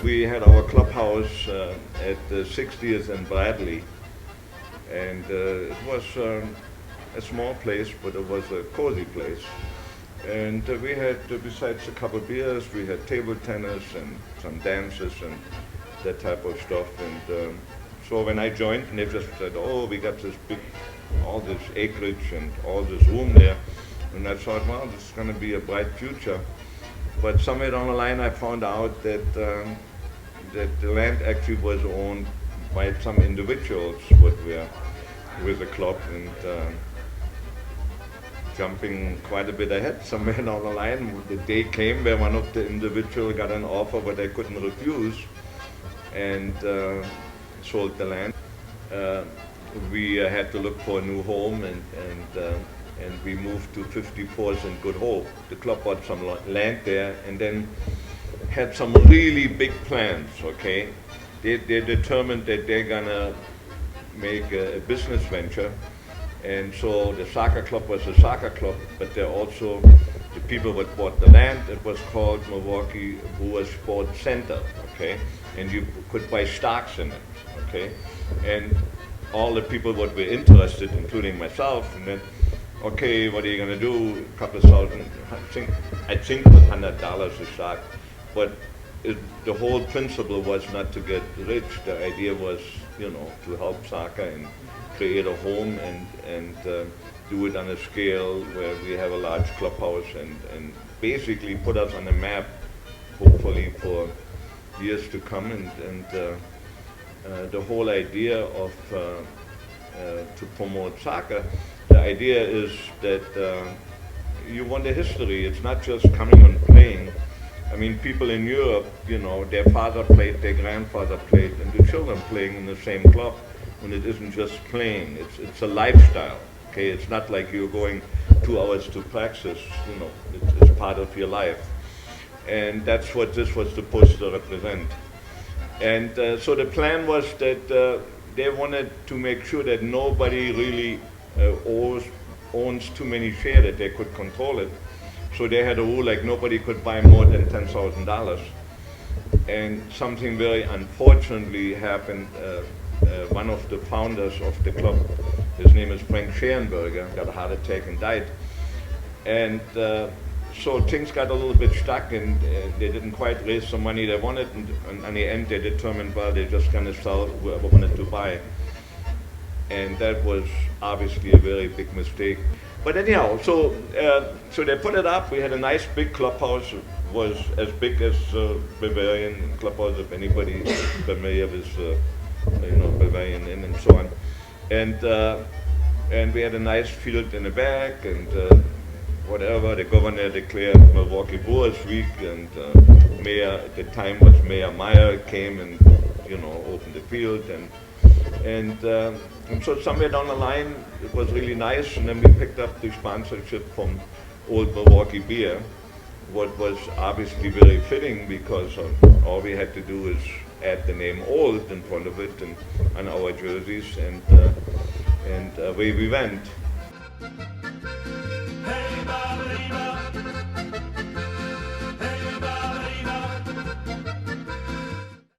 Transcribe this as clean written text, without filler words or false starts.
we had our clubhouse at the 60th and Bradley, and it was a small place, but it was a cozy place. And we had, besides a couple beers, we had table tennis and some dances and that type of stuff. And so when I joined, and they just said, oh, we got this big, all this acreage and all this room there. And I thought, well, this is going to be a bright future. But somewhere down the line, I found out that that the land actually was owned by some individuals what were with the club, and jumping quite a bit ahead, somewhere down the line, the day came where one of the individuals got an offer but they couldn't refuse, and sold the land. We had to look for a new home, and we moved to 54th and Good Hope. The club bought some land there, and then had some really big plans. Okay, they determined that they're gonna make a business venture. And so the soccer club was a soccer club, but they're also the people that bought the land. It was called Milwaukee Brewers Sports Center, okay? And you could buy stocks in it, okay? And all the people that were interested, including myself, and then, okay, what are you gonna do? A couple of thousand, I think it was $100 a stock, but the whole principle was not to get rich. The idea was, you know, to help soccer and create a home and do it on a scale where we have a large clubhouse and basically put us on a map, hopefully for years to come. And the whole idea of to promote soccer, the idea is that you want a history. It's not just coming and playing. I mean, people in Europe, you know, their father played, their grandfather played, and the children playing in the same club. When it isn't just playing, it's a lifestyle. Okay, it's not like you're going 2 hours to practice. You know, it's part of your life, and that's what this was supposed to represent. And so the plan was that they wanted to make sure that nobody really owns too many shares, that they could control it. So they had a rule like nobody could buy more than $10,000. And something very unfortunately happened. One of the founders of the club, his name is Frank Scherenberger, got a heart attack and died. And so things got a little bit stuck, and they didn't quite raise the money they wanted, and in the end they determined, well, they're just going to sell whoever wanted to buy. And that was obviously a very big mistake. But anyhow, so they put it up. We had a nice big clubhouse. It was as big as Bavarian clubhouse, if anybody is familiar with you know, Bavarian Inn and so on. And we had a nice field in the back, and whatever. The governor declared Milwaukee Brewers Week, and mayor at the time was Mayor Meyer, came and, you know, opened the field, and so somewhere down the line it was really nice. And then we picked up the sponsorship from Old Milwaukee Beer, what was obviously very fitting, because all we had to do is add the name Old in front of it and on our jerseys, and away we went.